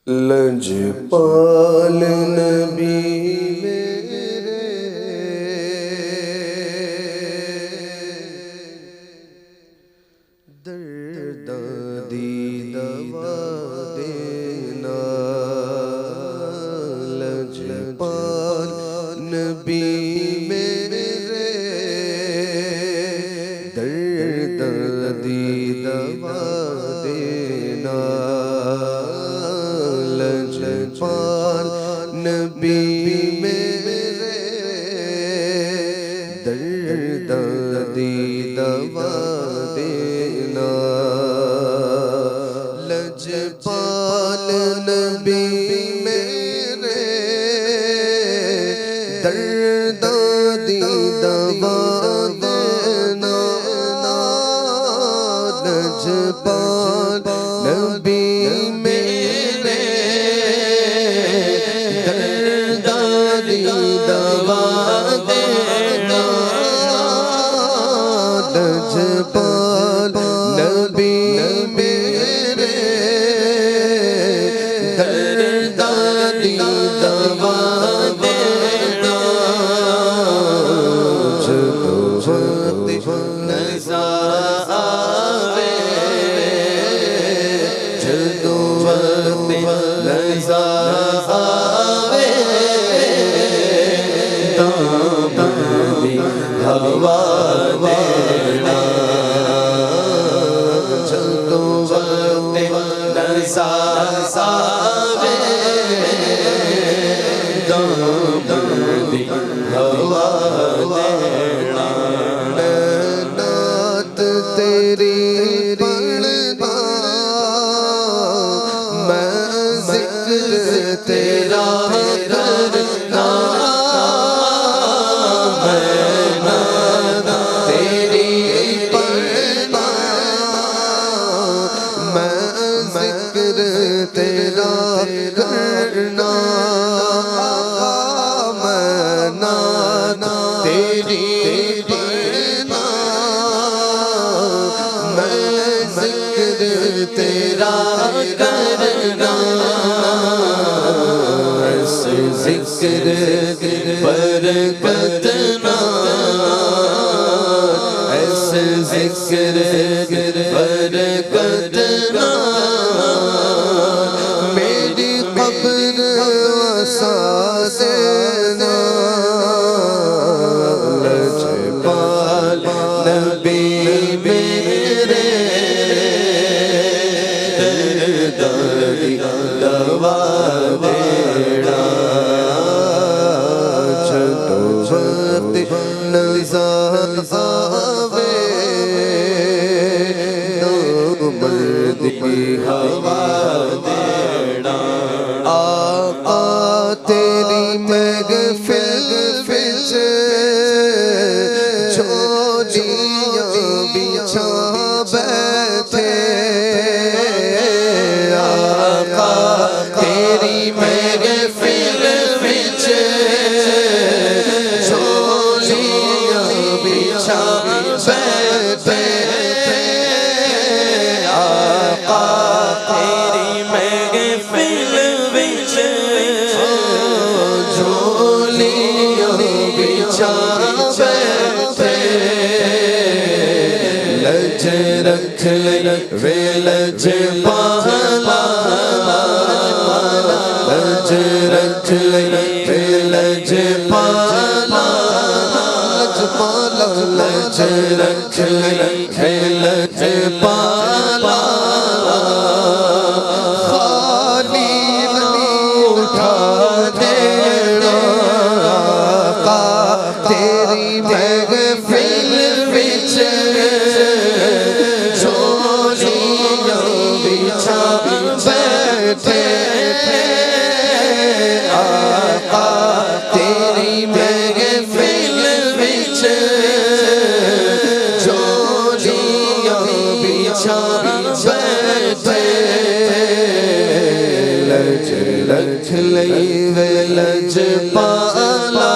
لجپال نبی میرے درداں دی دوا دینا لجپال نبی میرے درداں دی دوا دینا لجپال نبی میرے درداں دی دوا دینا لجپال نبی میرے درداں دی دوا دینا لجپال نبی لجپال نبی میرے درداں دی دوا دینا جدو وقت نظر آوے جدو وقت نظر آوے دامن دی ہوا دینا جدو وقت نظر آوے دامن دی ہوا دینا نعت تیری پڑھنا میں ذکر تیرا کرنا تیرا کرنا میں نعت تیری پڑھنا میں ذکر تیرا کرنا ایسے ذکر برکتنا ایسے ذکر برکتنا دینا لجپال نبی میرے درداں دی دوا دینا جدو وقت نظر آوے دامن دی ہوا دینا آقا تیری محفل وچ جھولیاں بچھا بیٹھے آقا تیری محفل وچ جھولیاں بچھا بیٹھے آقا تیری محفل وچ جھولیاں بچھا بیٹھے لج رکھ لئی وے لجپالا لج رکھ لئی وے لجپالا لجپالا لج رکھ لئی وے لجپالا خالی نہ اٹھا دینا آقا تیری محفل وچ جھولیاں بچھا بیٹھے آقا تیری محفل وچ جھولیاں بچھا بیٹھے لج رکھ لئی وے لجپالا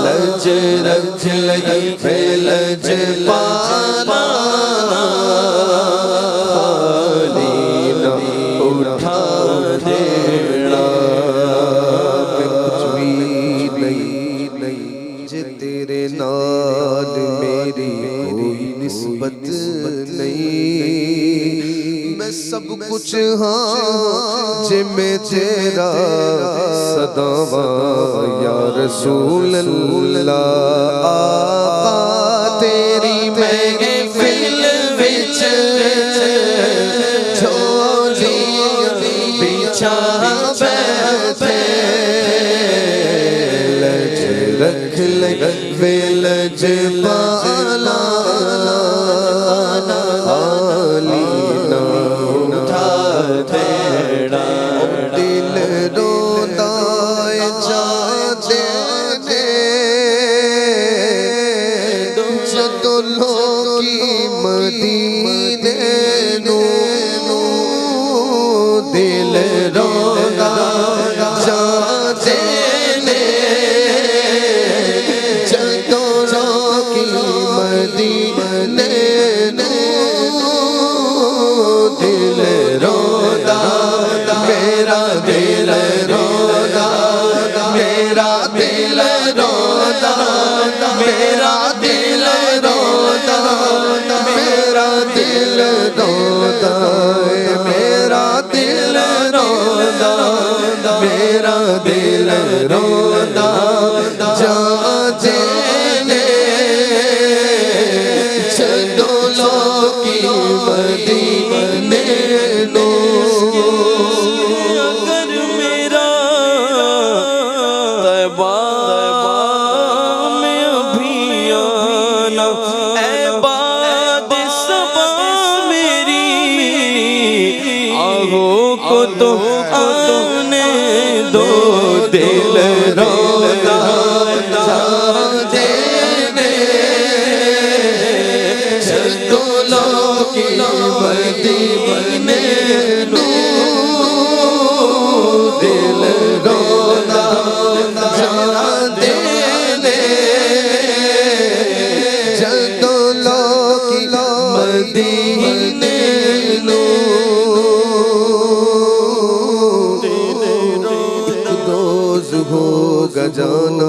لج رکھ لئی وے لجپالا خالی نہ کچھ ہاں جمیں تیرا صداواں یا رسول اللہ آقا تیری محفل وچ جھولی بچھا بیٹھے لج رکھ لے لج پالا دل رونا جاتے نے جدوں کی مدینے دل رونا میرا دل رونا میرا دل رونا میرا دل رونا میرا دل رونا میرا دل رونا میرا دل رونا جاتے نے جدوں کی مدینے نو اگر میرا طیبہ میں ابھی آنا اے باد صبا میری آہوں کو تو آنے دو دل رونا جاتے نے جدوں کی مدینے نو دل رونا جاتے نے جدوں کی مدینے نو ہوگا جانا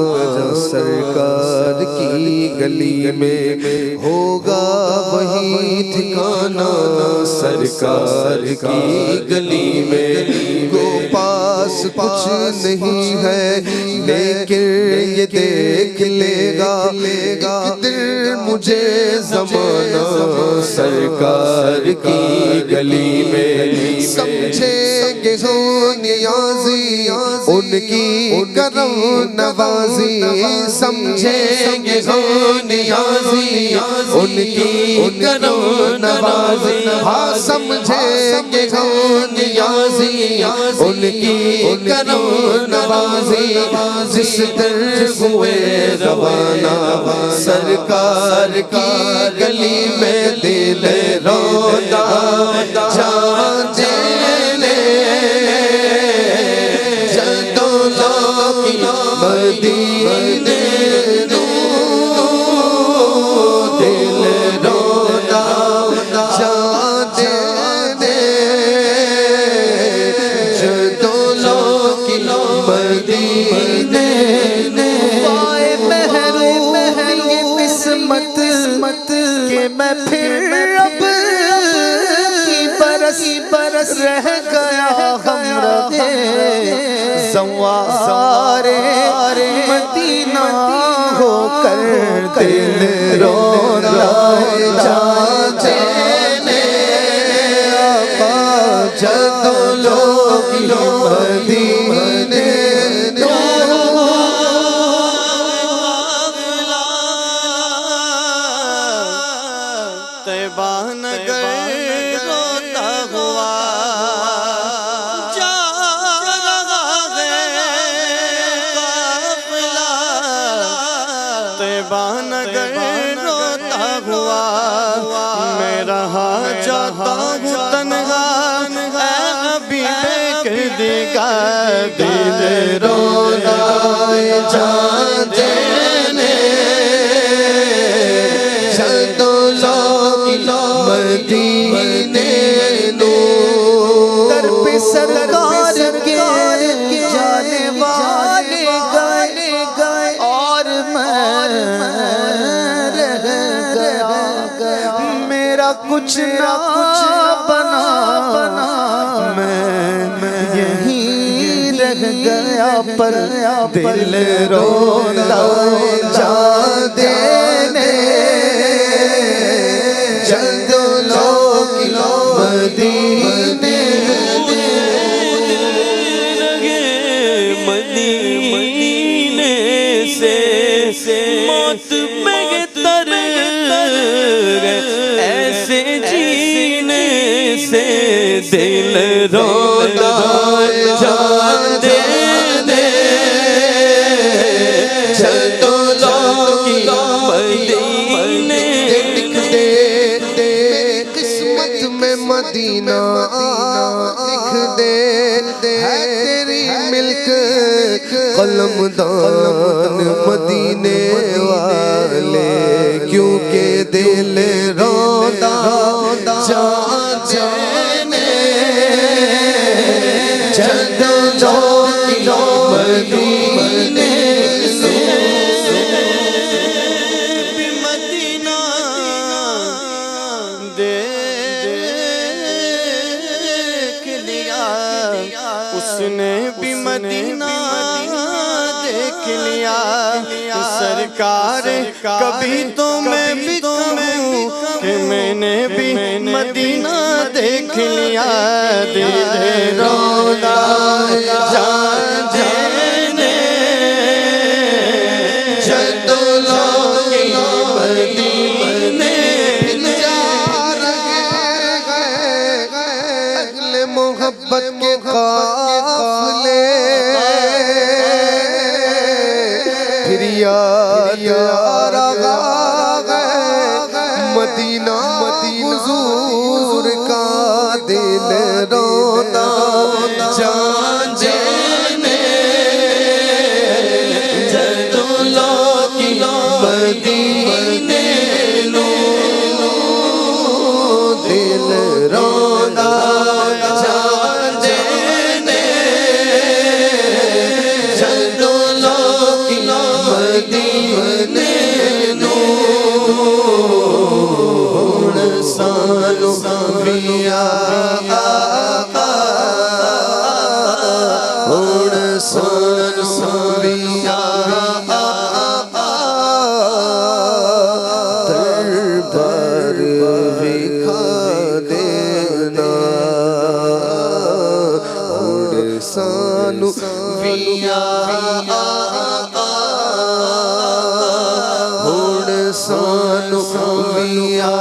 سرکار کی گلی میں ہوگا وہی ٹھکانا سرکار کی گلی میں کو پاس کچھ نہیں ہے لیکن یہ دیکھ لے گا دل مجھے زمانہ سرکار کی گلی میں سمجھیں گے ہو نیازی ان کی کرم نوازی سمجھیں گے ہو نیازی ان کی کرم نوازی ہاں سمجھیں گے ہو نیازی ان کی کرم نوازی جس در ہوئے روانہ سرکار کی گلی میں دل رونا جاتے مدینے نو دل رونا جاتے نے جدوں کی مدینے وائے محروم یہ قسمت کہ میں پھر اب کی برس رہ گیا ہمراہ زوارے مدینہ ہو کر دل رونا جاتے نے آقا جدوں کی مدینے نو طیبہ نگر روتا ہوا جا رہا ہے قافلہ طیبہ نگر روتا ہوا میں رہا جاتا ہوں تنہا اے حبیب دیگا دل رونا جاتے نے جدوں کی مدینے نو در پہ سرکار کے جانے والے گئے اور میں رہ گیا میرا کچھ نہ بنا گیا پر دل روتا جا دینے چند لوگ مدینے مدینے سے موت بہتر ایسے جینے سے دل روتا جا دینے چلو لوگ مدینے قسمت میں مدینہ لکھ دے ہے تیری ملک قلم دان مدینے والے کیونکہ دل روتا جا جانے چلو لوگ مدینے سے مدینہ دیکھ لیا اس نے بھی مدینہ دیکھ لیا سرکار کبھی تو میں بھی کہوں کہ میں نے بھی مدینہ دیکھ لیا دل روتا جا جانے چلو لوگ مدینے اہل محبت کے قافلے پھر یاد آ رہا ہے مدینہ حضور کا دل روتا جا جانے چلو لوگ مدینے دل روتا جا جانے چلو لوگ مدینے سانو ویا سانو ویا دربار وکھا دینا سانو ویا سانو ویا